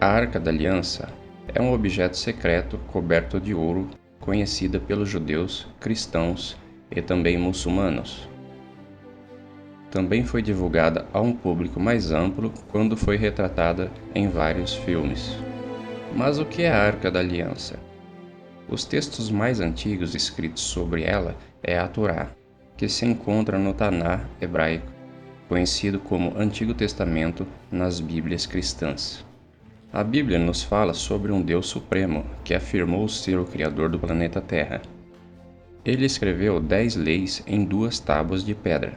A Arca da Aliança é um objeto secreto coberto de ouro, conhecida pelos judeus, cristãos e também muçulmanos. Também foi divulgada a um público mais amplo quando foi retratada em vários filmes. Mas o que é a Arca da Aliança? Os textos mais antigos escritos sobre ela é a Torá, que se encontra no Taná hebraico, conhecido como Antigo Testamento nas Bíblias cristãs. A Bíblia nos fala sobre um Deus supremo que afirmou ser o Criador do planeta Terra. Ele escreveu 10 leis em 2 tábuas de pedra.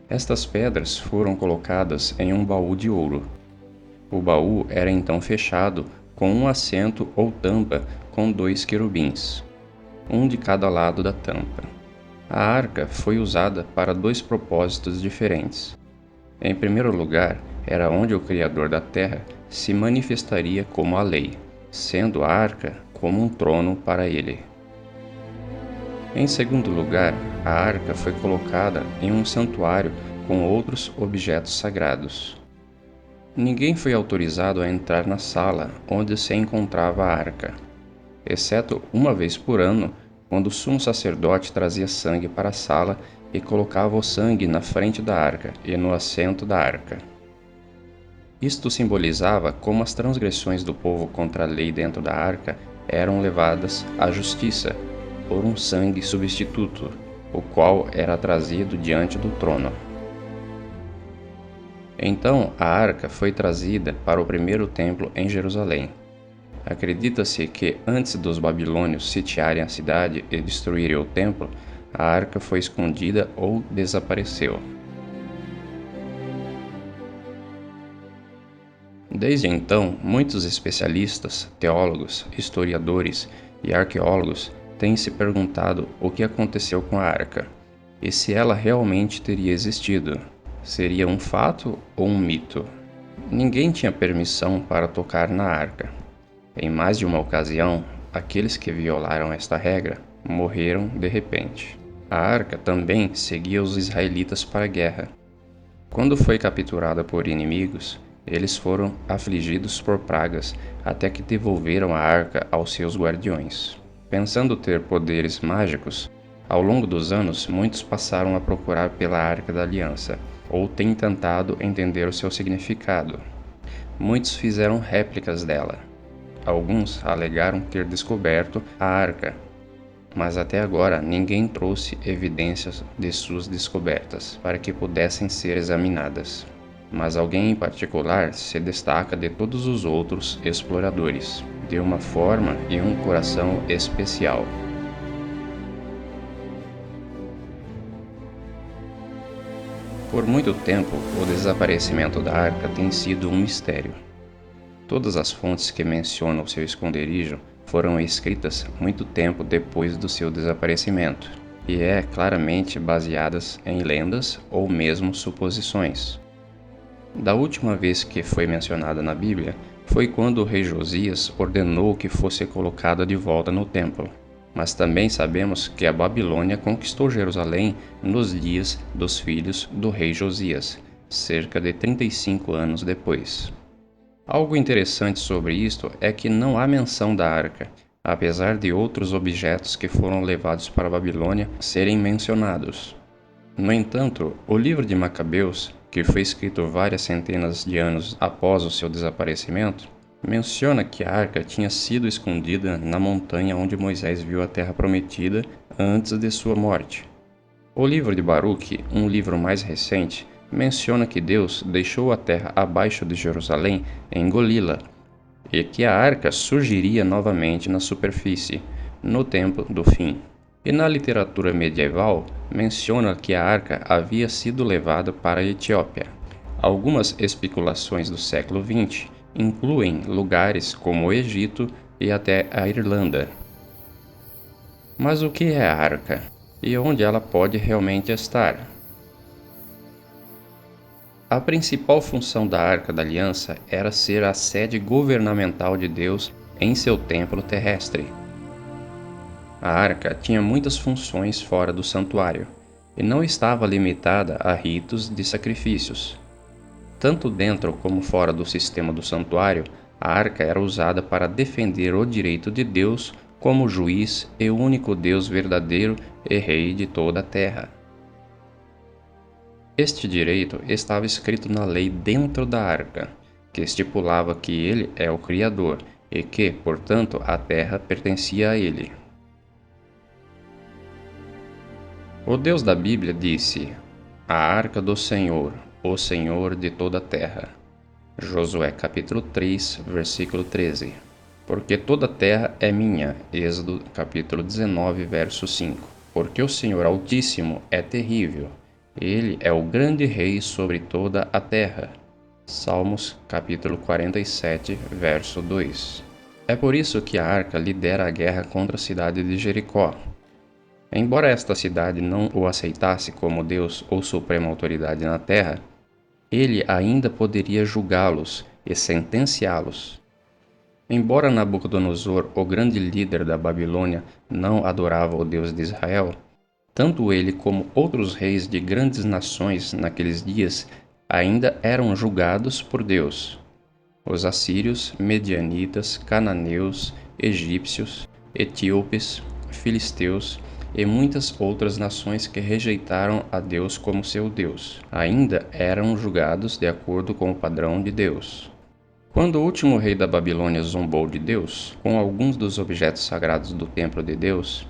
Estas pedras foram colocadas em um baú de ouro. O baú era então fechado com um assento ou tampa com 2 querubins, um de cada lado da tampa. A arca foi usada para 2 propósitos diferentes. Em primeiro lugar, era onde o Criador da Terra se manifestaria como a lei, sendo a arca como um trono para ele. Em segundo lugar, a arca foi colocada em um santuário com outros objetos sagrados. Ninguém foi autorizado a entrar na sala onde se encontrava a arca, exceto uma vez por ano, quando o sumo sacerdote trazia sangue para a sala e colocava o sangue na frente da arca e no assento da arca. Isto simbolizava como as transgressões do povo contra a lei dentro da arca eram levadas à justiça por um sangue substituto, o qual era trazido diante do trono. Então a arca foi trazida para o primeiro templo em Jerusalém. Acredita-se que antes dos babilônios sitiarem a cidade e destruírem o templo, a arca foi escondida ou desapareceu. Desde então, muitos especialistas, teólogos, historiadores e arqueólogos têm se perguntado o que aconteceu com a arca e se ela realmente teria existido. Seria um fato ou um mito? Ninguém tinha permissão para tocar na arca. Em mais de uma ocasião, aqueles que violaram esta regra morreram de repente. A arca também seguia os israelitas para a guerra. Quando foi capturada por inimigos, eles foram afligidos por pragas até que devolveram a arca aos seus guardiões. Pensando ter poderes mágicos, ao longo dos anos muitos passaram a procurar pela Arca da Aliança, ou têm tentado entender o seu significado. Muitos fizeram réplicas dela. Alguns alegaram ter descoberto a arca, mas até agora ninguém trouxe evidências de suas descobertas para que pudessem ser examinadas. Mas alguém em particular se destaca de todos os outros exploradores, de uma forma e um coração especial. Por muito tempo, o desaparecimento da arca tem sido um mistério. Todas as fontes que mencionam seu esconderijo foram escritas muito tempo depois do seu desaparecimento, e claramente baseadas em lendas ou mesmo suposições. Da última vez que foi mencionada na Bíblia, foi quando o rei Josias ordenou que fosse colocada de volta no templo. Mas também sabemos que a Babilônia conquistou Jerusalém nos dias dos filhos do rei Josias, cerca de 35 anos depois. Algo interessante sobre isto é que não há menção da arca, apesar de outros objetos que foram levados para a Babilônia serem mencionados. No entanto, o livro de Macabeus, que foi escrito várias centenas de anos após o seu desaparecimento, menciona que a arca tinha sido escondida na montanha onde Moisés viu a terra prometida antes de sua morte. O livro de Baruque, um livro mais recente, menciona que Deus deixou a terra abaixo de Jerusalém engoli-la e que a arca surgiria novamente na superfície, no tempo do fim. E na literatura medieval, menciona que a arca havia sido levada para a Etiópia. Algumas especulações do século XX incluem lugares como o Egito e até a Irlanda. Mas o que é a arca? E onde ela pode realmente estar? A principal função da Arca da Aliança era ser a sede governamental de Deus em seu templo terrestre. A arca tinha muitas funções fora do santuário e não estava limitada a ritos de sacrifícios. Tanto dentro como fora do sistema do santuário, A arca era usada para defender o direito de Deus como juiz e único Deus verdadeiro e rei de toda a terra. Este direito estava escrito na lei dentro da arca, que estipulava que ele é o Criador e que, portanto, a terra pertencia a ele. O Deus da Bíblia disse: "A arca do Senhor, o Senhor de toda a terra." Josué capítulo 3, versículo 13. Porque toda a terra é minha. Êxodo capítulo 19, verso 5. Porque o Senhor Altíssimo é terrível. Ele é o grande rei sobre toda a terra. Salmos capítulo 47, verso 2. É por isso que a arca lidera a guerra contra a cidade de Jericó. Embora esta cidade não o aceitasse como Deus ou suprema autoridade na terra, ele ainda poderia julgá-los e sentenciá-los. Embora Nabucodonosor, o grande líder da Babilônia, não adorava o Deus de Israel, tanto ele como outros reis de grandes nações naqueles dias ainda eram julgados por Deus. Os assírios, medianitas, cananeus, egípcios, etíopes, filisteus e muitas outras nações que rejeitaram a Deus como seu Deus, ainda eram julgados de acordo com o padrão de Deus. Quando o último rei da Babilônia zombou de Deus, com alguns dos objetos sagrados do templo de Deus,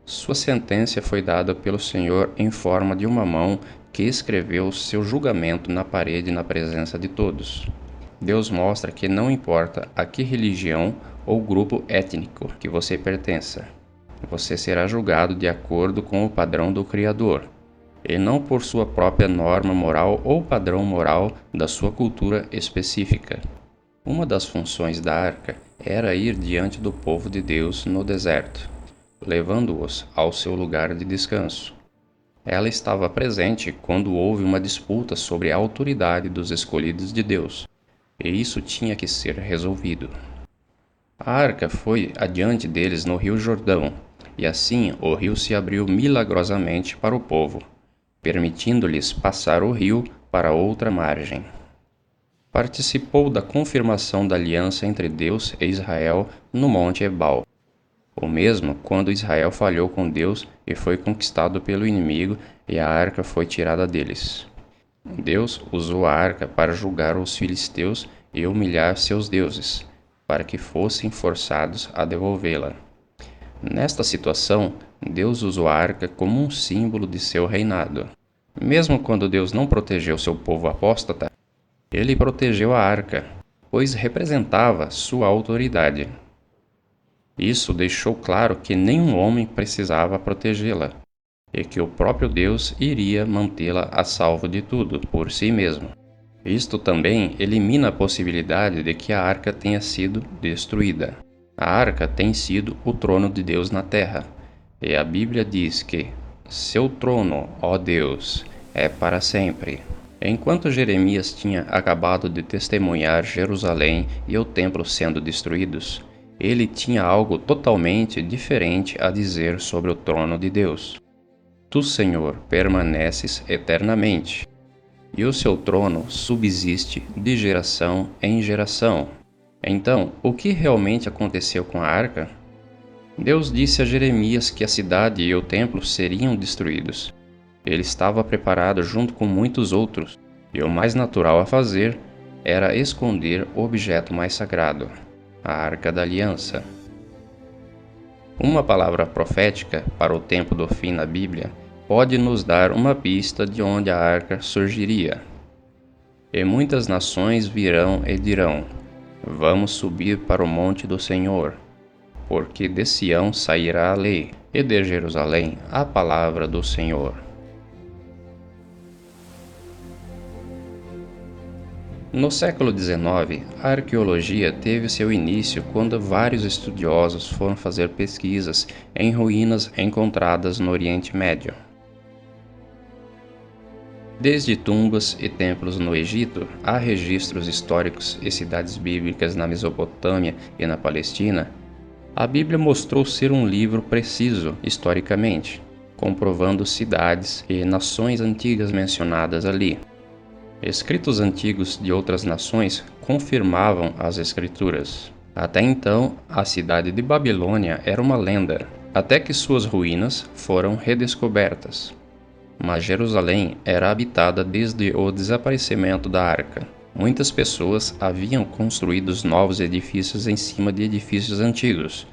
sua sentença foi dada pelo Senhor em forma de uma mão que escreveu seu julgamento na parede na presença de todos. Deus mostra que não importa a que religião ou grupo étnico que você pertença, você será julgado de acordo com o padrão do Criador, e não por sua própria norma moral ou padrão moral da sua cultura específica. Uma das funções da arca era ir diante do povo de Deus no deserto, levando-os ao seu lugar de descanso. Ela estava presente quando houve uma disputa sobre a autoridade dos escolhidos de Deus, e isso tinha que ser resolvido. A arca foi adiante deles no rio Jordão, e assim o rio se abriu milagrosamente para o povo, permitindo-lhes passar o rio para outra margem. Participou da confirmação da aliança entre Deus e Israel no Monte Ebal. O mesmo quando Israel falhou com Deus e foi conquistado pelo inimigo e a arca foi tirada deles. Deus usou a arca para julgar os filisteus e humilhar seus deuses, para que fossem forçados a devolvê-la. Nesta situação, Deus usou a arca como um símbolo de seu reinado. Mesmo quando Deus não protegeu seu povo apóstata, ele protegeu a arca, pois representava sua autoridade. Isso deixou claro que nenhum homem precisava protegê-la, e que o próprio Deus iria mantê-la a salvo de tudo por si mesmo. Isto também elimina a possibilidade de que a arca tenha sido destruída. A arca tem sido o trono de Deus na terra, e a Bíblia diz que seu trono, ó Deus, é para sempre. Enquanto Jeremias tinha acabado de testemunhar Jerusalém e o templo sendo destruídos, ele tinha algo totalmente diferente a dizer sobre o trono de Deus. Tu, Senhor, permaneces eternamente, e o seu trono subsiste de geração em geração. Então, o que realmente aconteceu com a arca? Deus disse a Jeremias que a cidade e o templo seriam destruídos. Ele estava preparado junto com muitos outros, e o mais natural a fazer era esconder o objeto mais sagrado, a Arca da Aliança. Uma palavra profética para o tempo do fim na Bíblia pode nos dar uma pista de onde a arca surgiria. E muitas nações virão e dirão: vamos subir para o monte do Senhor, porque de Sião sairá a lei, e de Jerusalém a palavra do Senhor. No século XIX, a arqueologia teve seu início quando vários estudiosos foram fazer pesquisas em ruínas encontradas no Oriente Médio. Desde tumbas e templos no Egito, a registros históricos e cidades bíblicas na Mesopotâmia e na Palestina, a Bíblia mostrou ser um livro preciso historicamente, comprovando cidades e nações antigas mencionadas ali. Escritos antigos de outras nações confirmavam as escrituras. Até então, a cidade de Babilônia era uma lenda, até que suas ruínas foram redescobertas. Mas Jerusalém era habitada desde o desaparecimento da arca. Muitas pessoas haviam construído novos edifícios em cima de edifícios antigos,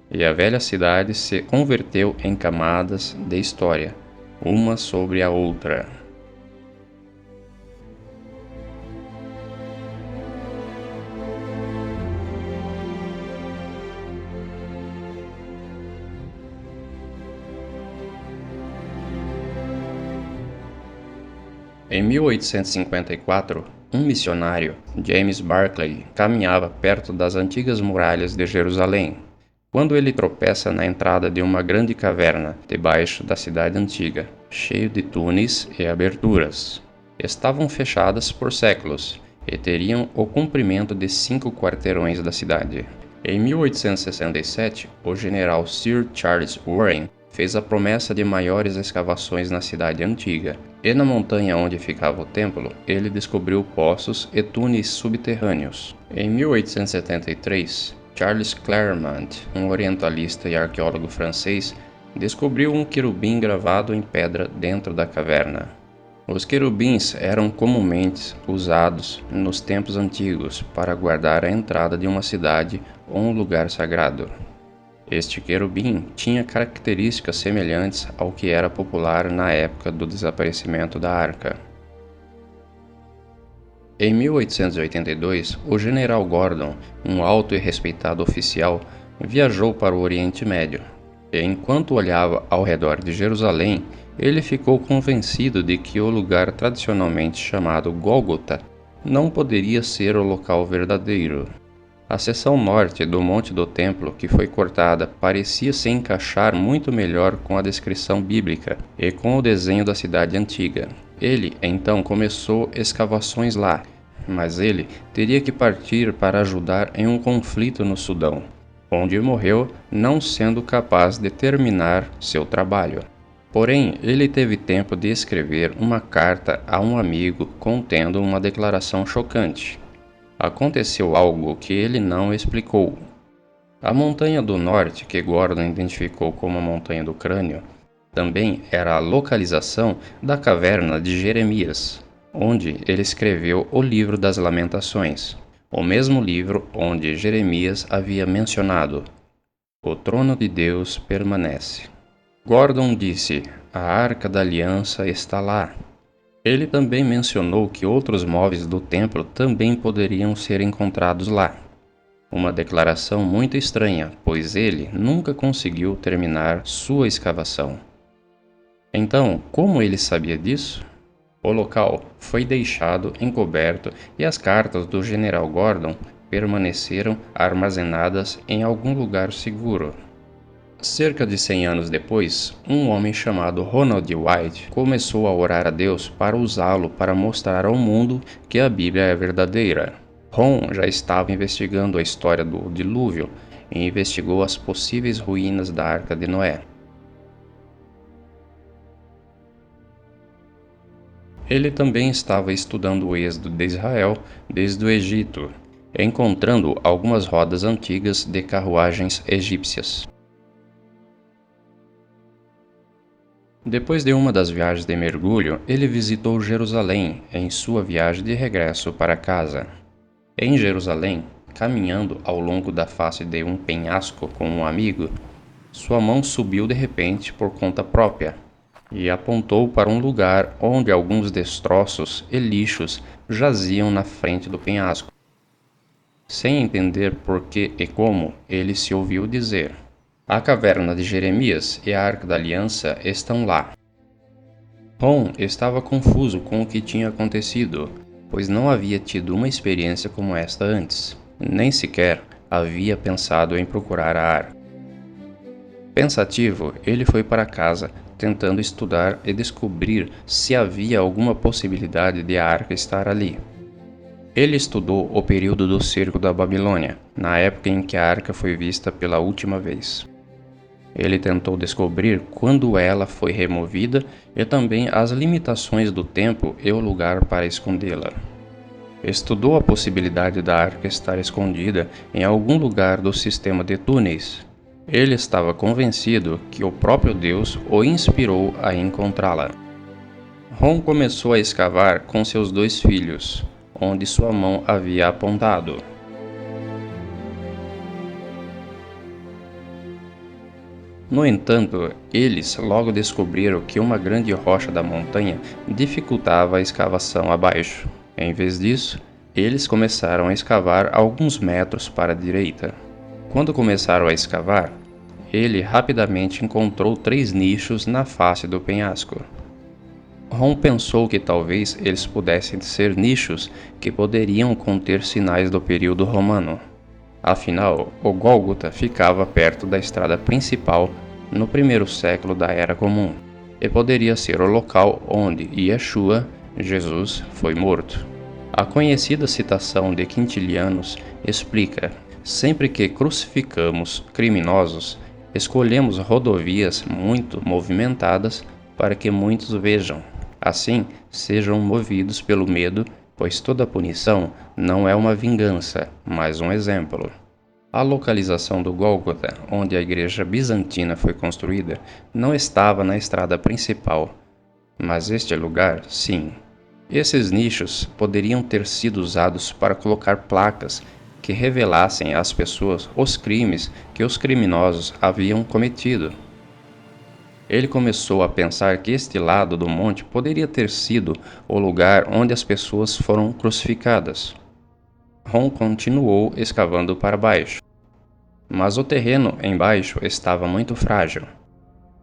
e a velha cidade se converteu em camadas de história, uma sobre a outra. Em 1854, um missionário, James Barclay, caminhava perto das antigas muralhas de Jerusalém, quando ele tropeça na entrada de uma grande caverna debaixo da cidade antiga, cheio de túneis e aberturas. Estavam fechadas por séculos e teriam o comprimento de 5 quarteirões da cidade. Em 1867, o general Sir Charles Warren fez a promessa de maiores escavações na cidade antiga, e na montanha onde ficava o templo, ele descobriu poços e túneis subterrâneos. Em 1873, Charles Claremont, um orientalista e arqueólogo francês, descobriu um querubim gravado em pedra dentro da caverna. Os querubins eram comumente usados nos tempos antigos para guardar a entrada de uma cidade ou um lugar sagrado. Este querubim tinha características semelhantes ao que era popular na época do desaparecimento da arca. Em 1882, o general Gordon, um alto e respeitado oficial, viajou para o Oriente Médio, e enquanto olhava ao redor de Jerusalém, ele ficou convencido de que o lugar tradicionalmente chamado Gólgota não poderia ser o local verdadeiro. A seção norte do Monte do Templo que foi cortada parecia se encaixar muito melhor com a descrição bíblica e com o desenho da cidade antiga. Ele então começou escavações lá, mas ele teria que partir para ajudar em um conflito no Sudão, onde morreu não sendo capaz de terminar seu trabalho. Porém, ele teve tempo de escrever uma carta a um amigo contendo uma declaração chocante. Aconteceu algo que ele não explicou. A montanha do norte, que Gordon identificou como a Montanha do Crânio, também era a localização da caverna de Jeremias, onde ele escreveu o livro das Lamentações, o mesmo livro onde Jeremias havia mencionado: "O trono de Deus permanece." Gordon disse: "A Arca da Aliança está lá." Ele também mencionou que outros móveis do templo também poderiam ser encontrados lá. Uma declaração muito estranha, pois ele nunca conseguiu terminar sua escavação. Então, como ele sabia disso? O local foi deixado encoberto e as cartas do general Gordon permaneceram armazenadas em algum lugar seguro. Cerca de 100 anos depois, um homem chamado Ronald White começou a orar a Deus para usá-lo para mostrar ao mundo que a Bíblia é verdadeira. Ron já estava investigando a história do dilúvio e investigou as possíveis ruínas da Arca de Noé. Ele também estava estudando o êxodo de Israel desde o Egito, encontrando algumas rodas antigas de carruagens egípcias. Depois de uma das viagens de mergulho, ele visitou Jerusalém em sua viagem de regresso para casa. Em Jerusalém, caminhando ao longo da face de um penhasco com um amigo, sua mão subiu de repente por conta própria e apontou para um lugar onde alguns destroços e lixos jaziam na frente do penhasco. Sem entender por que e como, ele se ouviu dizer: "A caverna de Jeremias e a Arca da Aliança estão lá." Ron estava confuso com o que tinha acontecido, pois não havia tido uma experiência como esta antes. Nem sequer havia pensado em procurar a arca. Pensativo, ele foi para casa, tentando estudar e descobrir se havia alguma possibilidade de a arca estar ali. Ele estudou o período do cerco da Babilônia, na época em que a arca foi vista pela última vez. Ele tentou descobrir quando ela foi removida e também as limitações do tempo e o lugar para escondê-la. Estudou a possibilidade da arca estar escondida em algum lugar do sistema de túneis. Ele estava convencido que o próprio Deus o inspirou a encontrá-la. Ron começou a escavar com seus 2 filhos, onde sua mão havia apontado. No entanto, eles logo descobriram que uma grande rocha da montanha dificultava a escavação abaixo. Em vez disso, eles começaram a escavar alguns metros para a direita. Quando começaram a escavar, ele rapidamente encontrou 3 nichos na face do penhasco. Ron pensou que talvez eles pudessem ser nichos que poderiam conter sinais do período romano. Afinal, o Gólgota ficava perto da estrada principal no primeiro século da Era Comum, e poderia ser o local onde Yeshua, Jesus, foi morto. A conhecida citação de Quintilianos explica: sempre que crucificamos criminosos, escolhemos rodovias muito movimentadas para que muitos vejam. Assim, sejam movidos pelo medo, pois toda punição não é uma vingança, mas um exemplo. A localização do Gólgota, onde a igreja bizantina foi construída, não estava na estrada principal, mas este lugar, sim. Esses nichos poderiam ter sido usados para colocar placas que revelassem às pessoas os crimes que os criminosos haviam cometido. Ele começou a pensar que este lado do monte poderia ter sido o lugar onde as pessoas foram crucificadas. Ron continuou escavando para baixo, mas o terreno embaixo estava muito frágil.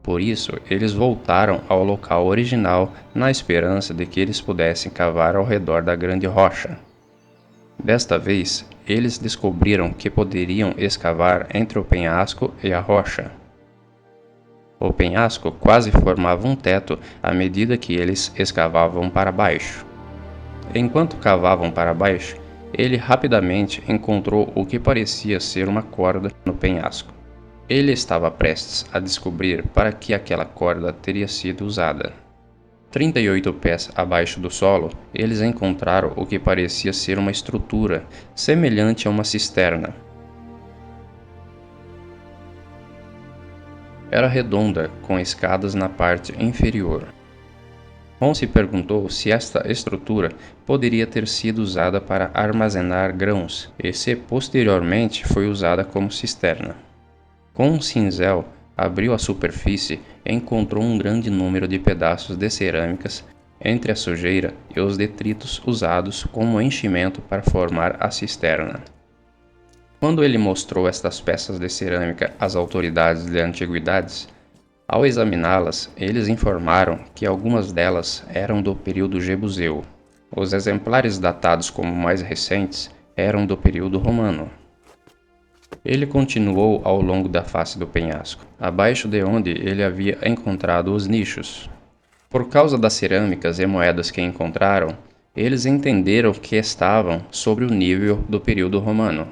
Por isso, eles voltaram ao local original na esperança de que eles pudessem cavar ao redor da grande rocha. Desta vez, eles descobriram que poderiam escavar entre o penhasco e a rocha. O penhasco quase formava um teto à medida que eles escavavam para baixo. Enquanto cavavam para baixo, ele rapidamente encontrou o que parecia ser uma corda no penhasco. Ele estava prestes a descobrir para que aquela corda teria sido usada. 38 pés abaixo do solo, eles encontraram o que parecia ser uma estrutura semelhante a uma cisterna. Era redonda, com escadas na parte inferior. Ron se perguntou se esta estrutura poderia ter sido usada para armazenar grãos e se posteriormente foi usada como cisterna. Com um cinzel, abriu a superfície e encontrou um grande número de pedaços de cerâmicas entre a sujeira e os detritos usados como enchimento para formar a cisterna. Quando ele mostrou estas peças de cerâmica às autoridades de antiguidades, ao examiná-las, eles informaram que algumas delas eram do período jebuseu. Os exemplares datados como mais recentes eram do período romano. Ele continuou ao longo da face do penhasco, abaixo de onde ele havia encontrado os nichos. Por causa das cerâmicas e moedas que encontraram, eles entenderam que estavam sobre o nível do período romano.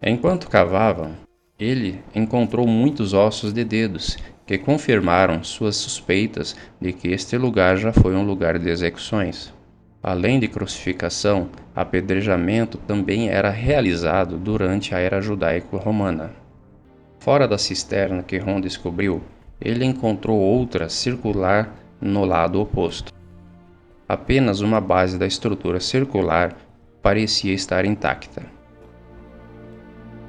Enquanto cavavam, ele encontrou muitos ossos de dedos que confirmaram suas suspeitas de que este lugar já foi um lugar de execuções. Além de crucificação, apedrejamento também era realizado durante a era judaico-romana. Fora da cisterna que Ron descobriu, ele encontrou outra circular no lado oposto. Apenas uma base da estrutura circular parecia estar intacta.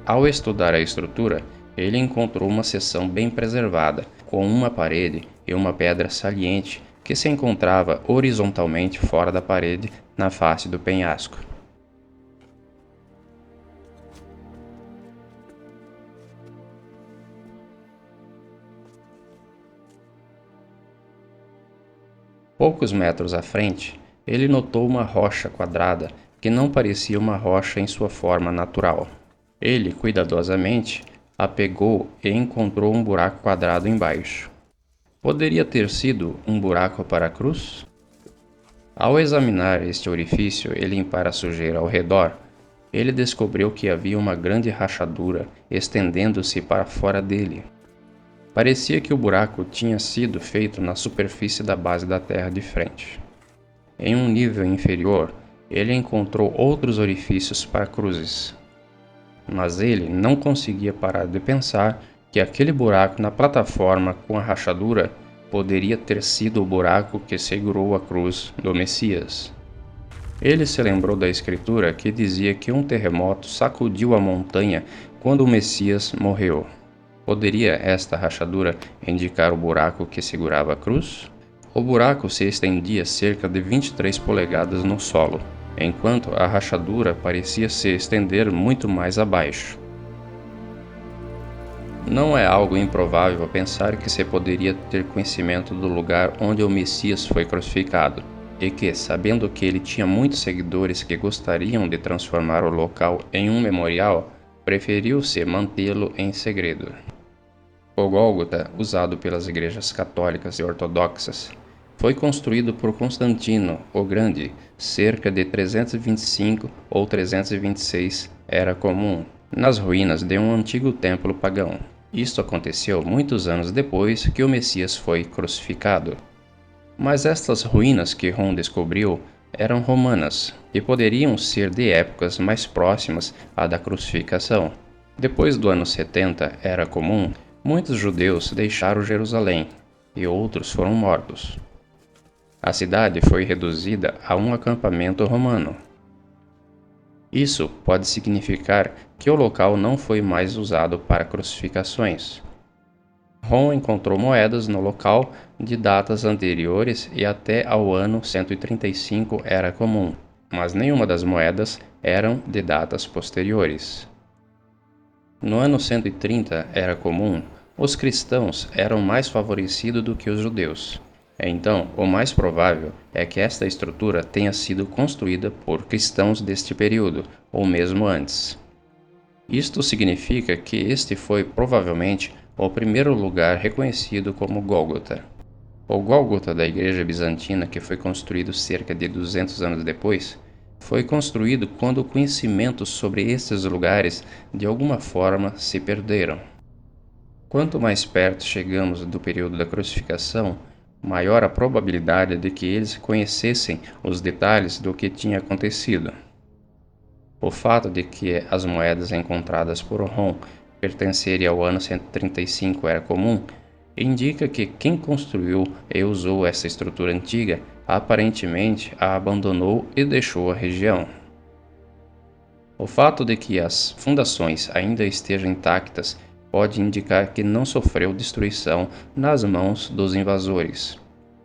Ao estudar a estrutura, ele encontrou uma seção bem preservada, com uma parede e uma pedra saliente que se encontrava horizontalmente fora da parede na face do penhasco. Poucos metros à frente, ele notou uma rocha quadrada que não parecia uma rocha em sua forma natural. Ele, cuidadosamente, a pegou e encontrou um buraco quadrado embaixo. Poderia ter sido um buraco para a cruz? Ao examinar este orifício e limpar a sujeira ao redor, ele descobriu que havia uma grande rachadura estendendo-se para fora dele. Parecia que o buraco tinha sido feito na superfície da base da Terra de frente. Em um nível inferior, ele encontrou outros orifícios para cruzes, mas ele não conseguia parar de pensar que aquele buraco na plataforma com a rachadura poderia ter sido o buraco que segurou a cruz do Messias. Ele se lembrou da escritura que dizia que um terremoto sacudiu a montanha quando o Messias morreu. Poderia esta rachadura indicar o buraco que segurava a cruz? O buraco se estendia cerca de 23 polegadas no solo, enquanto a rachadura parecia se estender muito mais abaixo. Não é algo improvável pensar que se poderia ter conhecimento do lugar onde o Messias foi crucificado, e que, sabendo que ele tinha muitos seguidores que gostariam de transformar o local em um memorial, preferiu-se mantê-lo em segredo. O Gólgota, usado pelas igrejas católicas e ortodoxas, foi construído por Constantino o Grande cerca de 325 ou 326 era comum, nas ruínas de um antigo templo pagão. Isto aconteceu muitos anos depois que o Messias foi crucificado. Mas estas ruínas que Rom descobriu eram romanas e poderiam ser de épocas mais próximas à da crucificação. Depois do ano 70 era comum, muitos judeus deixaram Jerusalém e outros foram mortos. A cidade foi reduzida a um acampamento romano. Isso pode significar que o local não foi mais usado para crucificações. Rom encontrou moedas no local de datas anteriores e até ao ano 135 era comum, mas nenhuma das moedas eram de datas posteriores. No ano 130 era comum, os cristãos eram mais favorecidos do que os judeus. Então, o mais provável é que esta estrutura tenha sido construída por cristãos deste período, ou mesmo antes. Isto significa que este foi provavelmente o primeiro lugar reconhecido como Gólgota. O Gólgota da Igreja Bizantina, que foi construído cerca de 200 anos depois, foi construído quando o conhecimento sobre estes lugares de alguma forma se perderam. Quanto mais perto chegamos do período da crucificação, maior a probabilidade de que eles conhecessem os detalhes do que tinha acontecido. O fato de que as moedas encontradas por Rom pertencerem ao ano 135 era comum, indica que quem construiu e usou essa estrutura antiga aparentemente a abandonou e deixou a região. O fato de que as fundações ainda estejam intactas pode indicar que não sofreu destruição nas mãos dos invasores,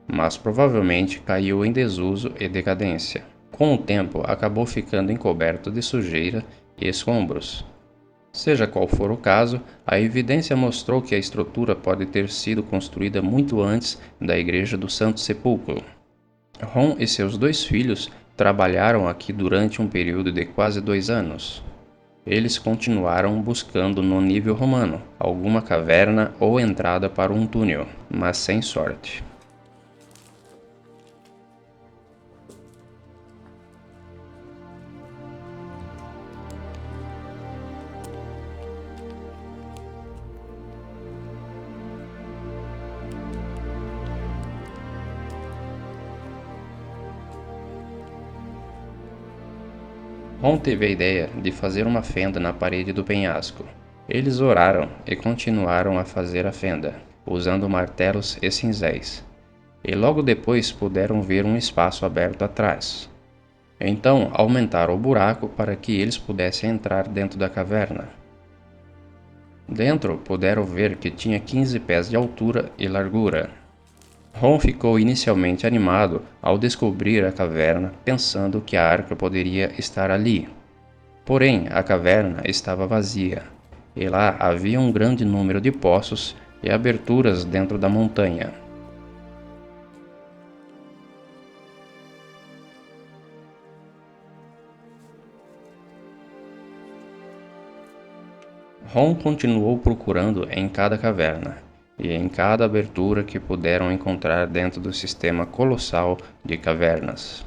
mas provavelmente caiu em desuso e decadência. Com o tempo, acabou ficando encoberto de sujeira e escombros. Seja qual for o caso, a evidência mostrou que a estrutura pode ter sido construída muito antes da Igreja do Santo Sepulcro. Rom e seus 2 filhos trabalharam aqui durante um período de quase 2 anos. Eles continuaram buscando no nível romano alguma caverna ou entrada para um túnel, mas sem sorte. Rom teve a ideia de fazer uma fenda na parede do penhasco. Eles oraram e continuaram a fazer a fenda, usando martelos e cinzéis. E logo depois puderam ver um espaço aberto atrás. Então aumentaram o buraco para que eles pudessem entrar dentro da caverna. Dentro puderam ver que tinha 15 pés de altura e largura. Rom ficou inicialmente animado ao descobrir a caverna, pensando que a arca poderia estar ali. Porém, a caverna estava vazia, e lá havia um grande número de poços e aberturas dentro da montanha. Rom continuou procurando em cada caverna e em cada abertura que puderam encontrar dentro do sistema colossal de cavernas.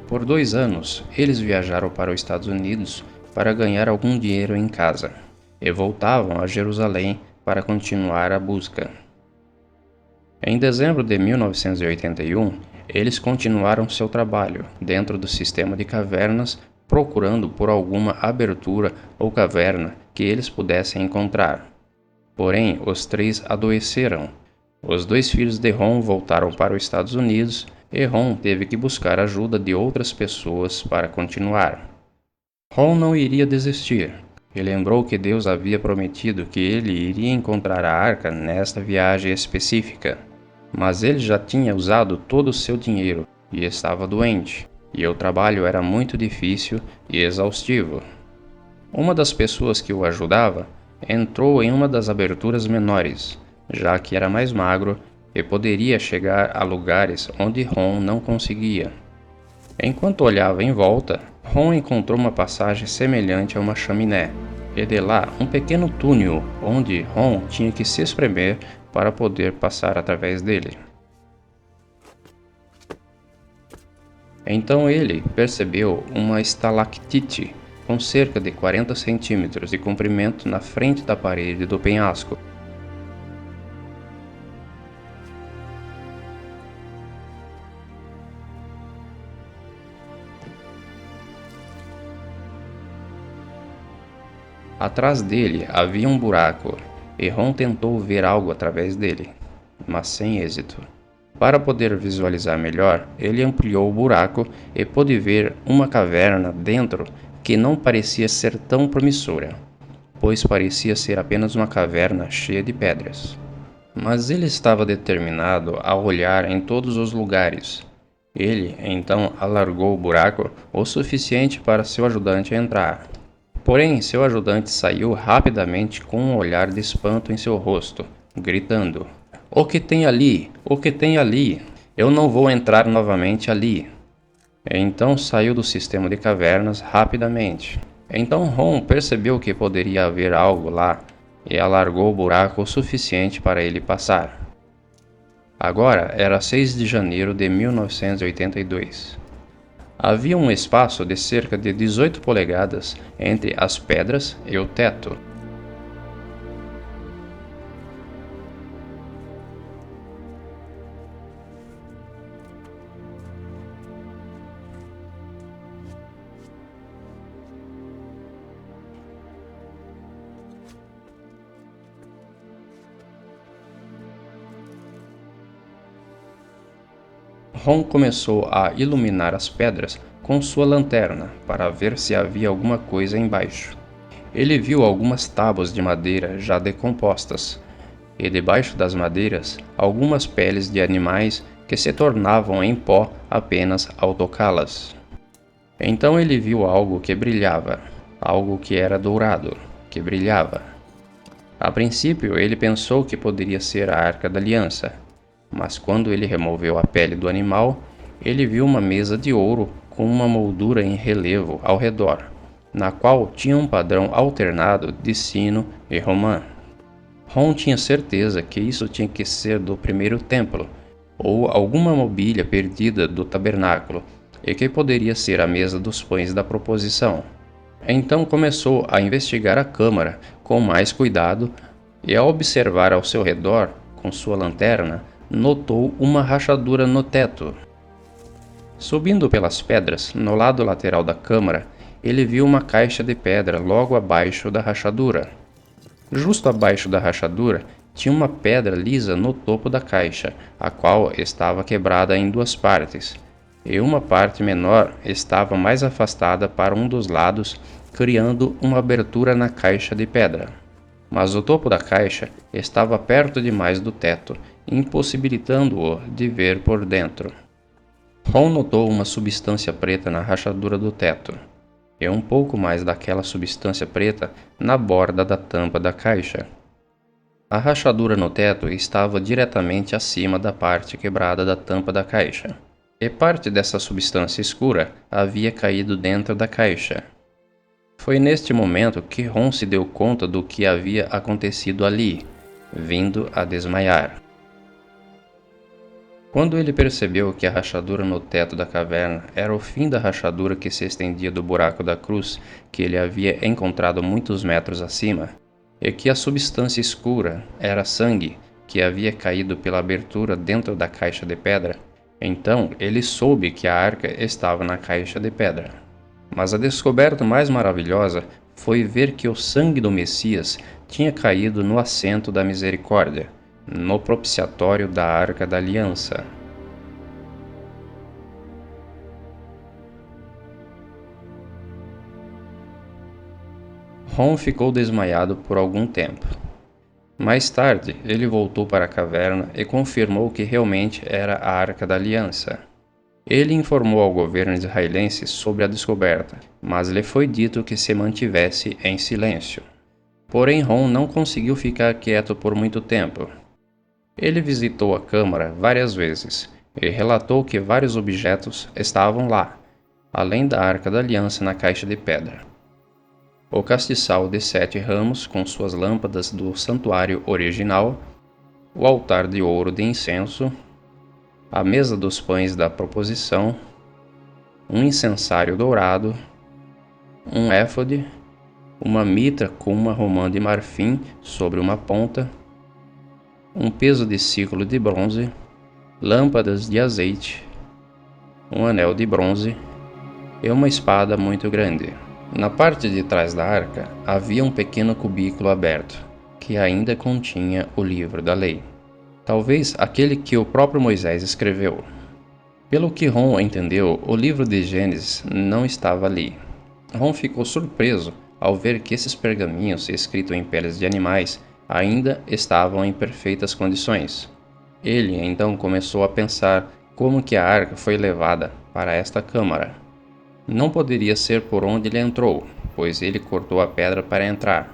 Por 2 anos, eles viajaram para os Estados Unidos para ganhar algum dinheiro em casa, e voltavam a Jerusalém para continuar a busca. Em dezembro de 1981, eles continuaram seu trabalho dentro do sistema de cavernas, procurando por alguma abertura ou caverna que eles pudessem encontrar. Porém, os 3 adoeceram. Os 2 filhos de Ron voltaram para os Estados Unidos e Ron teve que buscar ajuda de outras pessoas para continuar. Ron não iria desistir. E lembrou que Deus havia prometido que ele iria encontrar a arca nesta viagem específica. Mas ele já tinha usado todo o seu dinheiro e estava doente, e o trabalho era muito difícil e exaustivo. Uma das pessoas que o ajudava entrou em uma das aberturas menores, já que era mais magro e poderia chegar a lugares onde Ron não conseguia. Enquanto olhava em volta, Ron encontrou uma passagem semelhante a uma chaminé, e de lá um pequeno túnel onde Ron tinha que se espremer para poder passar através dele. Então ele percebeu uma estalactite com cerca de 40 centímetros de comprimento na frente da parede do penhasco. Atrás dele havia um buraco, e Ron tentou ver algo através dele, mas sem êxito. Para poder visualizar melhor, ele ampliou o buraco e pôde ver uma caverna dentro que não parecia ser tão promissora, pois parecia ser apenas uma caverna cheia de pedras. Mas ele estava determinado a olhar em todos os lugares. Ele, então, alargou o buraco o suficiente para seu ajudante entrar. Porém, seu ajudante saiu rapidamente com um olhar de espanto em seu rosto, gritando: "O que tem ali? O que tem ali? Eu não vou entrar novamente ali." Então saiu do sistema de cavernas rapidamente. Então Ron percebeu que poderia haver algo lá e alargou o buraco o suficiente para ele passar. Agora era 6 de janeiro de 1982. Havia um espaço de cerca de 18 polegadas entre as pedras e o teto. Ron começou a iluminar as pedras com sua lanterna para ver se havia alguma coisa embaixo. Ele viu algumas tábuas de madeira já decompostas, e debaixo das madeiras algumas peles de animais que se tornavam em pó apenas ao tocá-las. Então ele viu algo que brilhava, algo que era dourado, que brilhava. A princípio ele pensou que poderia ser a Arca da Aliança, mas quando ele removeu a pele do animal, ele viu uma mesa de ouro com uma moldura em relevo ao redor, na qual tinha um padrão alternado de sino e romã. Ron tinha certeza que isso tinha que ser do primeiro templo, ou alguma mobília perdida do tabernáculo, e que poderia ser a mesa dos pães da proposição. Então começou a investigar a câmara com mais cuidado, e ao observar ao seu redor com sua lanterna, notou uma rachadura no teto. Subindo pelas pedras, no lado lateral da câmara, ele viu uma caixa de pedra logo abaixo da rachadura. Justo abaixo da rachadura, tinha uma pedra lisa no topo da caixa, a qual estava quebrada em 2 partes, e uma parte menor estava mais afastada para um dos lados, criando uma abertura na caixa de pedra. Mas o topo da caixa estava perto demais do teto, impossibilitando-o de ver por dentro. Ron notou uma substância preta na rachadura do teto, e um pouco mais daquela substância preta na borda da tampa da caixa. A rachadura no teto estava diretamente acima da parte quebrada da tampa da caixa, e parte dessa substância escura havia caído dentro da caixa. Foi neste momento que Ron se deu conta do que havia acontecido ali, vindo a desmaiar. Quando ele percebeu que a rachadura no teto da caverna era o fim da rachadura que se estendia do buraco da cruz que ele havia encontrado muitos metros acima, e que a substância escura era sangue que havia caído pela abertura dentro da caixa de pedra, então ele soube que a arca estava na caixa de pedra. Mas a descoberta mais maravilhosa foi ver que o sangue do Messias tinha caído no assento da misericórdia, no propiciatório da Arca da Aliança. Ron ficou desmaiado por algum tempo. Mais tarde, ele voltou para a caverna e confirmou que realmente era a Arca da Aliança. Ele informou ao governo israelense sobre a descoberta, mas lhe foi dito que se mantivesse em silêncio. Porém, Ron não conseguiu ficar quieto por muito tempo. Ele visitou a câmara várias vezes e relatou que vários objetos estavam lá, além da Arca da Aliança na caixa de pedra. O castiçal de 7 ramos com suas lâmpadas do santuário original, o altar de ouro de incenso, a mesa dos pães da proposição, um incensário dourado, um éfode, uma mitra com uma romã de marfim sobre uma ponta, um peso de ciclo de bronze, lâmpadas de azeite, um anel de bronze e uma espada muito grande. Na parte de trás da arca havia um pequeno cubículo aberto, que ainda continha o livro da lei. Talvez aquele que o próprio Moisés escreveu. Pelo que Ron entendeu, o livro de Gênesis não estava ali. Ron ficou surpreso ao ver que esses pergaminhos escritos em peles de animais ainda estavam em perfeitas condições. Ele então começou a pensar como que a arca foi levada para esta câmara. Não poderia ser por onde ele entrou, pois ele cortou a pedra para entrar.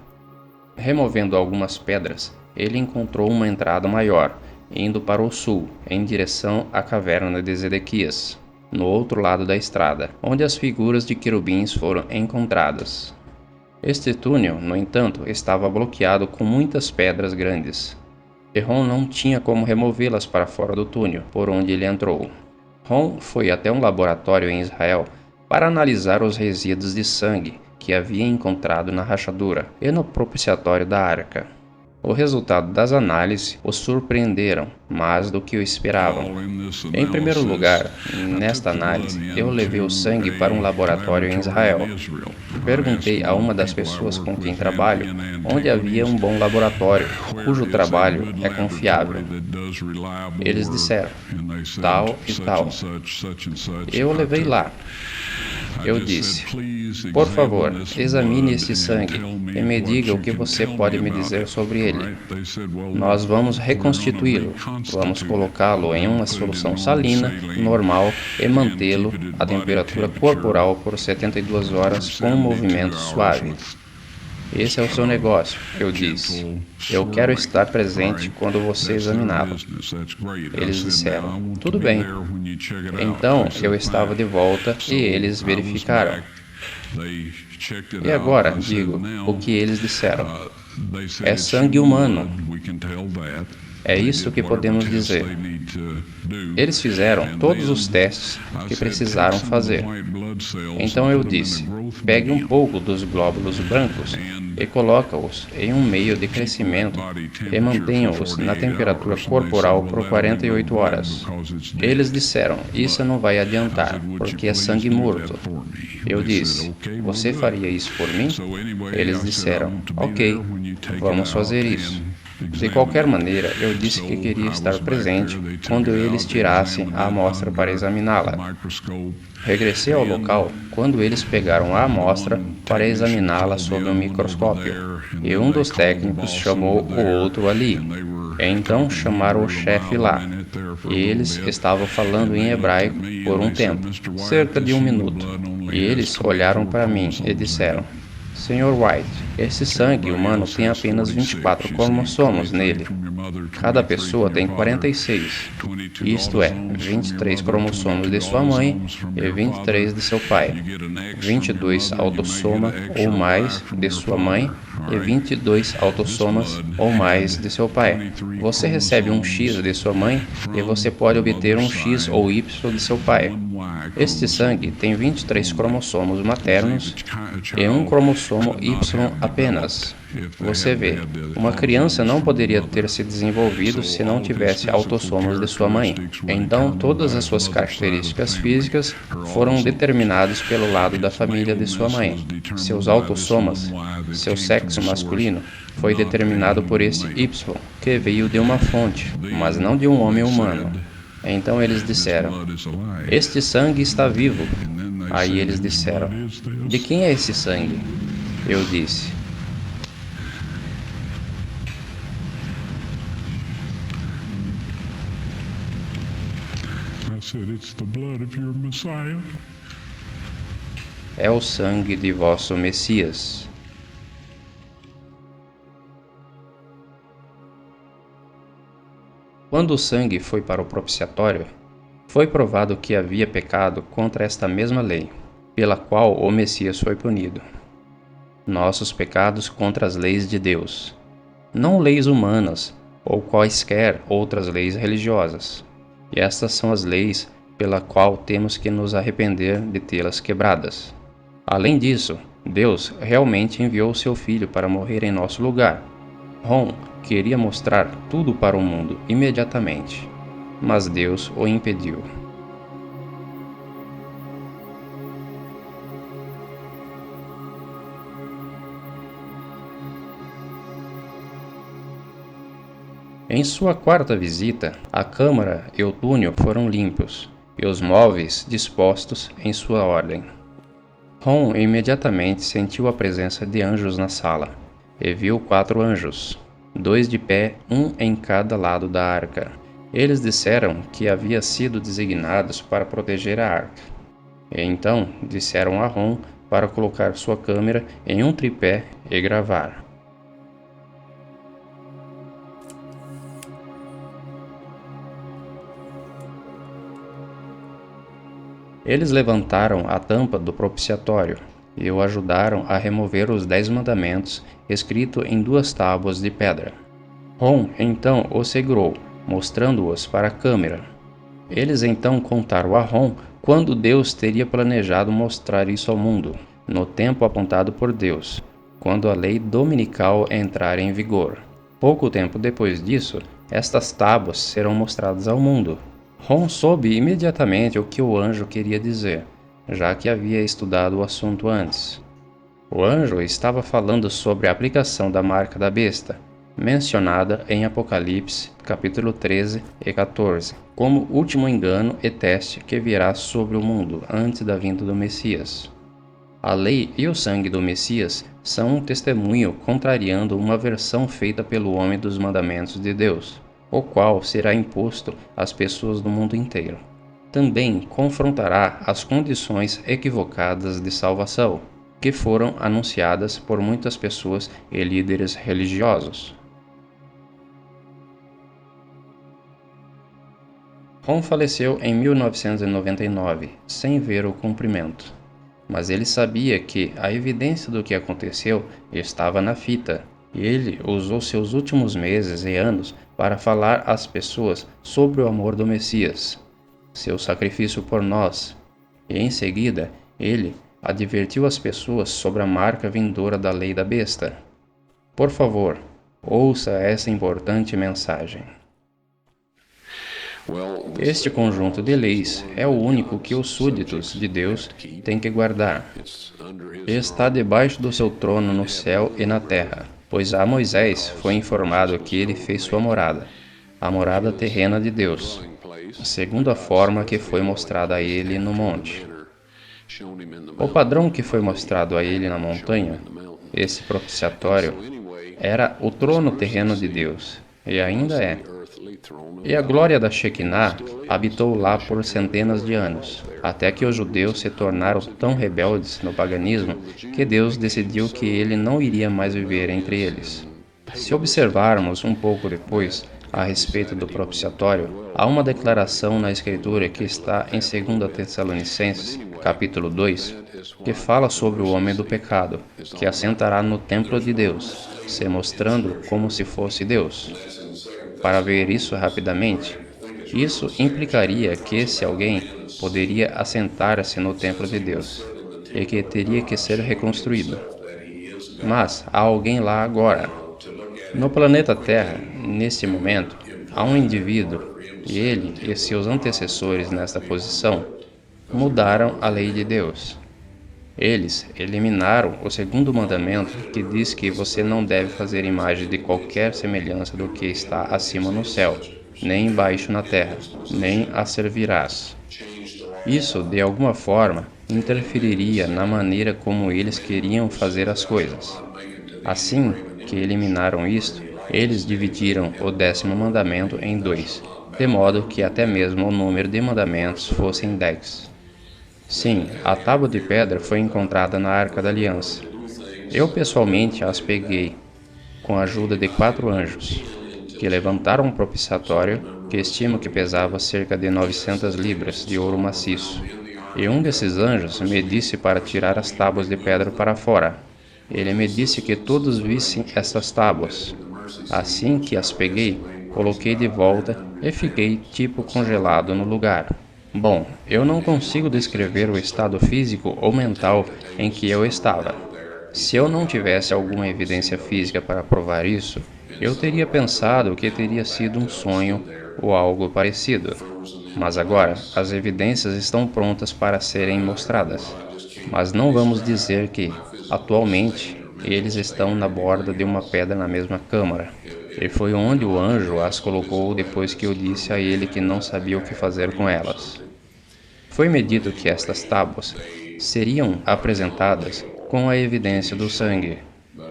Removendo algumas pedras, ele encontrou uma entrada maior, indo para o sul, em direção à caverna de Zedequias, no outro lado da estrada, onde as figuras de querubins foram encontradas. Este túnel, no entanto, estava bloqueado com muitas pedras grandes. E Ron não tinha como removê-las para fora do túnel, por onde ele entrou. Ron foi até um laboratório em Israel para analisar os resíduos de sangue que havia encontrado na rachadura e no propiciatório da arca. O resultado das análises o surpreenderam mais do que o esperavam. Em primeiro lugar, nesta análise, eu levei o sangue para um laboratório em Israel. Perguntei a uma das pessoas com quem trabalho onde havia um bom laboratório, cujo trabalho é confiável. Eles disseram, tal e tal. Eu o levei lá. Eu disse, por favor, examine este sangue e me diga o que você pode me dizer sobre ele. Nós vamos reconstituí-lo, vamos colocá-lo em uma solução salina, normal e mantê-lo à temperatura corporal por 72 horas com um movimento suave. Esse é o seu negócio, eu disse. Eu quero estar presente quando você examiná-lo. Eles disseram, tudo bem. Então eu estava de volta e eles verificaram. E agora, digo, o que eles disseram? É sangue humano. É isso que podemos dizer. Eles fizeram todos os testes que precisaram fazer. Então eu disse, pegue um pouco dos glóbulos brancos e coloca-os em um meio de crescimento e mantenha-os na temperatura corporal por 48 horas. Eles disseram, isso não vai adiantar, porque é sangue morto. Eu disse, você faria isso por mim? Eles disseram, ok, vamos fazer isso. De qualquer maneira, eu disse que queria estar presente quando eles tirassem a amostra para examiná-la. Regressei ao local quando eles pegaram a amostra para examiná-la sob um microscópio, e um dos técnicos chamou o outro ali. Então chamaram o chefe lá, e eles estavam falando em hebraico por um tempo, cerca de 1 minuto, e eles olharam para mim e disseram, Sr. White, esse sangue humano tem apenas 24 cromossomos nele. Cada pessoa tem 46, isto é, 23 cromossomos de sua mãe e 23 de seu pai, 22 autossoma ou mais de sua mãe e 22 autossomas ou mais de seu pai. Você recebe um X de sua mãe e você pode obter um X ou Y de seu pai. Este sangue tem 23 cromossomos maternos e um cromossomo Y apenas. Você vê, uma criança não poderia ter se desenvolvido se não tivesse autossomos de sua mãe. Então, todas as suas características físicas foram determinadas pelo lado da família de sua mãe. Seus autossomas, seu sexo masculino, foi determinado por esse Y, que veio de uma fonte, mas não de um homem humano. Então eles disseram: este sangue está vivo. Aí eles disseram: de quem é esse sangue? Eu disse: é o sangue de vosso Messias. Quando o sangue foi para o propiciatório, foi provado que havia pecado contra esta mesma lei, pela qual o Messias foi punido. Nossos pecados contra as leis de Deus, não leis humanas ou quaisquer outras leis religiosas. E estas são as leis pela qual temos que nos arrepender de tê-las quebradas. Além disso, Deus realmente enviou seu Filho para morrer em nosso lugar. Ron queria mostrar tudo para o mundo imediatamente, mas Deus o impediu. Em sua quarta visita, a câmara e o túnel foram limpos, e os móveis dispostos em sua ordem. Ron imediatamente sentiu a presença de anjos na sala, e viu 4 anjos, 2 de pé, um em cada lado da arca. Eles disseram que haviam sido designados para proteger a arca. E então disseram a Ron para colocar sua câmera em um tripé e gravar. Eles levantaram a tampa do propiciatório e o ajudaram a remover os 10 mandamentos escritos em 2 tábuas de pedra. Ron então os segurou, mostrando-os para a câmera. Eles então contaram a Ron quando Deus teria planejado mostrar isso ao mundo, no tempo apontado por Deus, quando a lei dominical entrar em vigor. Pouco tempo depois disso, estas tábuas serão mostradas ao mundo. Ron soube imediatamente o que o anjo queria dizer, já que havia estudado o assunto antes. O anjo estava falando sobre a aplicação da marca da besta, mencionada em Apocalipse, capítulo 13 e 14, como último engano e teste que virá sobre o mundo antes da vinda do Messias. A lei e o sangue do Messias são um testemunho contrariando uma versão feita pelo homem dos mandamentos de Deus, o qual será imposto às pessoas do mundo inteiro. Também confrontará as condições equivocadas de salvação, que foram anunciadas por muitas pessoas e líderes religiosos. Ron faleceu em 1999, sem ver o cumprimento. Mas ele sabia que a evidência do que aconteceu estava na fita, e ele usou seus últimos meses e anos para falar às pessoas sobre o amor do Messias, seu sacrifício por nós, e em seguida ele advertiu as pessoas sobre a marca vindoura da lei da besta. Por favor, ouça essa importante mensagem. Este conjunto de leis é o único que os súditos de Deus têm que guardar. Está debaixo do seu trono no céu e na terra, pois a Moisés foi informado que ele fez sua morada, a morada terrena de Deus, segundo a forma que foi mostrada a ele no monte. O padrão que foi mostrado a ele na montanha, esse propiciatório, era o trono terreno de Deus, e ainda é. E a glória da Shekinah habitou lá por centenas de anos, até que os judeus se tornaram tão rebeldes no paganismo que Deus decidiu que ele não iria mais viver entre eles. Se observarmos um pouco depois a respeito do propiciatório, há uma declaração na Escritura que está em 2 Tessalonicenses, capítulo 2, que fala sobre o homem do pecado, que assentará no templo de Deus, se mostrando como se fosse Deus. Para ver isso rapidamente, isso implicaria que esse alguém poderia assentar-se no templo de Deus, e que teria que ser reconstruído. Mas há alguém lá agora. No planeta Terra, neste momento, há um indivíduo, e ele e seus antecessores nesta posição mudaram a lei de Deus. Eles eliminaram o segundo mandamento, que diz que você não deve fazer imagem de qualquer semelhança do que está acima no céu, nem embaixo na terra, nem a servirás. Isso, de alguma forma, interferiria na maneira como eles queriam fazer as coisas. Assim que eliminaram isto, eles dividiram o 10º mandamento em 2, de modo que até mesmo o número de mandamentos fossem 10. Sim, a tábua de pedra foi encontrada na Arca da Aliança. Eu pessoalmente as peguei, com a ajuda de 4 anjos, que levantaram um propiciatório que estimo que pesava cerca de 900 libras de ouro maciço. E um desses anjos me disse para tirar as tábuas de pedra para fora. Ele me disse que todos vissem essas tábuas. Assim que as peguei, coloquei de volta e fiquei tipo congelado no lugar. Bom, eu não consigo descrever o estado físico ou mental em que eu estava. Se eu não tivesse alguma evidência física para provar isso, eu teria pensado que teria sido um sonho ou algo parecido. Mas agora, as evidências estão prontas para serem mostradas. Mas não vamos dizer que, atualmente, eles estão na borda de uma pedra na mesma câmara. E foi onde o anjo as colocou depois que eu disse a ele que não sabia o que fazer com elas. Foi-me dito que estas tábuas seriam apresentadas com a evidência do sangue,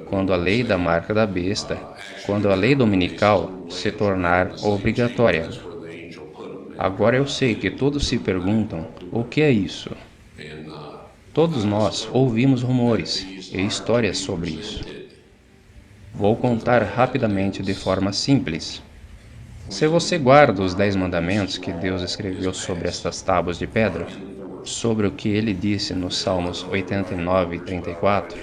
quando a lei da marca da besta, quando a lei dominical se tornar obrigatória. Agora eu sei que todos se perguntam, o que é isso? Todos nós ouvimos rumores e histórias sobre isso. Vou contar rapidamente de forma simples. Se você guarda os 10 mandamentos que Deus escreveu sobre estas tábuas de pedra, sobre o que ele disse nos Salmos 89 e 34,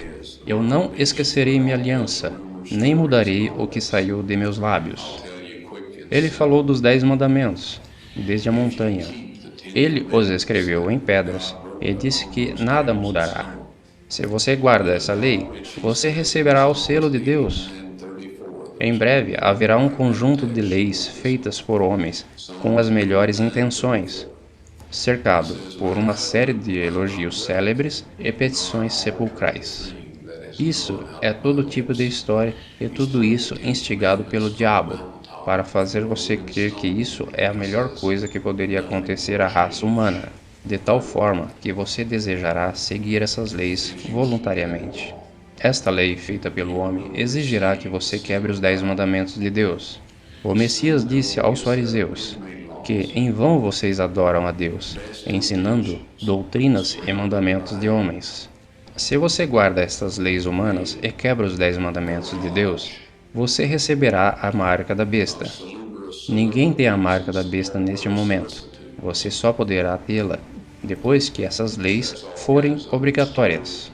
eu não esquecerei minha aliança, nem mudarei o que saiu de meus lábios. Ele falou dos 10 mandamentos, desde a montanha. Ele os escreveu em pedras e disse que nada mudará. Se você guarda essa lei, você receberá o selo de Deus. Em breve haverá um conjunto de leis feitas por homens com as melhores intenções, cercado por uma série de elogios célebres e petições sepulcrais. Isso é todo tipo de história e tudo isso instigado pelo diabo, para fazer você crer que isso é a melhor coisa que poderia acontecer à raça humana, de tal forma que você desejará seguir essas leis voluntariamente. Esta lei feita pelo homem exigirá que você quebre os 10 mandamentos de Deus. O Messias disse aos fariseus que em vão vocês adoram a Deus, ensinando doutrinas e mandamentos de homens. Se você guarda estas leis humanas e quebra os 10 mandamentos de Deus, você receberá a marca da besta. Ninguém tem a marca da besta neste momento. Você só poderá tê-la depois que essas leis forem obrigatórias.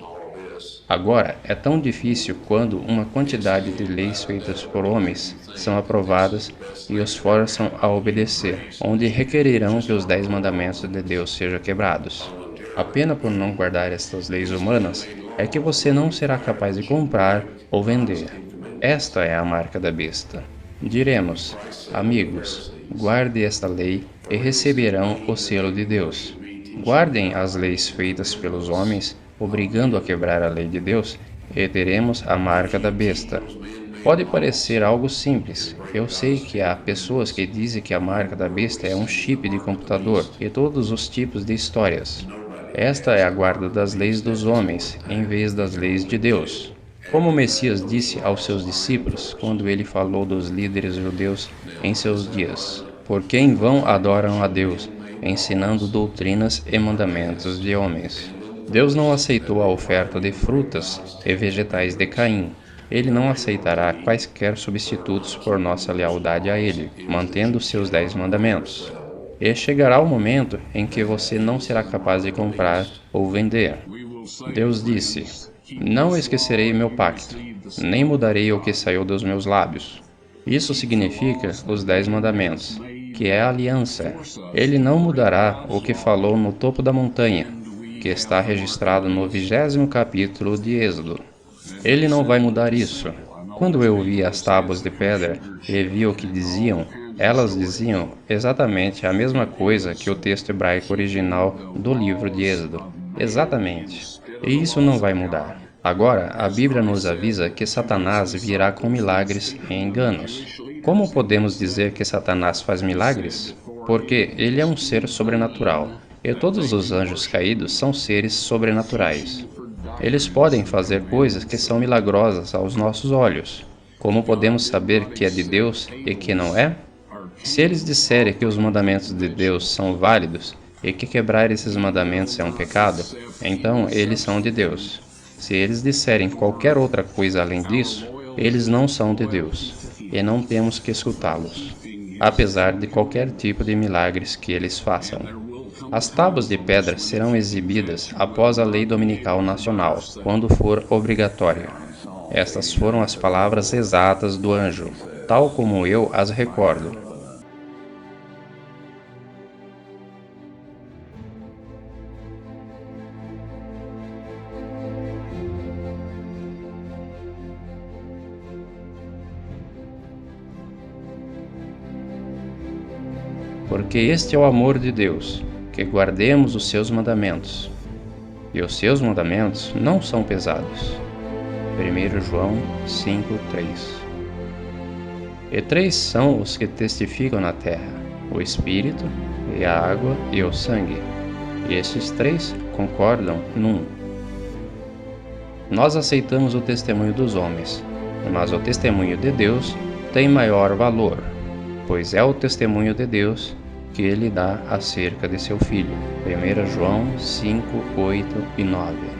Agora, é tão difícil quando uma quantidade de leis feitas por homens são aprovadas e os forçam a obedecer, onde requerirão que os 10 mandamentos de Deus sejam quebrados. A pena por não guardar estas leis humanas é que você não será capaz de comprar ou vender. Esta é a marca da besta. Diremos, amigos, guardem esta lei e receberão o selo de Deus. Guardem as leis feitas pelos homens, obrigando a quebrar a lei de Deus, e teremos a marca da besta. Pode parecer algo simples. Eu sei que há pessoas que dizem que a marca da besta é um chip de computador e todos os tipos de histórias. Esta é a guarda das leis dos homens, em vez das leis de Deus. Como o Messias disse aos seus discípulos quando ele falou dos líderes judeus em seus dias: porque em vão adoram a Deus, ensinando doutrinas e mandamentos de homens. Deus não aceitou a oferta de frutas e vegetais de Caim. Ele não aceitará quaisquer substitutos por nossa lealdade a Ele, mantendo seus 10 mandamentos. E chegará o momento em que você não será capaz de comprar ou vender. Deus disse: Não esquecerei meu pacto, nem mudarei o que saiu dos meus lábios. Isso significa os 10 mandamentos, que é a aliança. Ele não mudará o que falou no topo da montanha, que está registrado no 20º capítulo de Êxodo. Ele não vai mudar isso. Quando eu vi as tábuas de pedra e vi o que diziam, elas diziam exatamente a mesma coisa que o texto hebraico original do livro de Êxodo. Exatamente. E isso não vai mudar. Agora, a Bíblia nos avisa que Satanás virá com milagres e enganos. Como podemos dizer que Satanás faz milagres? Porque ele é um ser sobrenatural, e todos os anjos caídos são seres sobrenaturais. Eles podem fazer coisas que são milagrosas aos nossos olhos. Como podemos saber que é de Deus e que não é? Se eles disserem que os mandamentos de Deus são válidos e que quebrar esses mandamentos é um pecado, então eles são de Deus. Se eles disserem qualquer outra coisa além disso, eles não são de Deus, e não temos que escutá-los, apesar de qualquer tipo de milagres que eles façam. As tábuas de pedra serão exibidas após a lei dominical nacional, quando for obrigatória. Estas foram as palavras exatas do anjo, tal como eu as recordo. Porque este é o amor de Deus, que guardemos os seus mandamentos. E os seus mandamentos não são pesados. 1 João 5:3. E 3 são os que testificam na terra: o Espírito, e a água, e o sangue. E estes 3 concordam num. Nós aceitamos o testemunho dos homens, mas o testemunho de Deus tem maior valor, pois é o testemunho de Deus que ele dá acerca de seu Filho. 1 João 5, 8 e 9.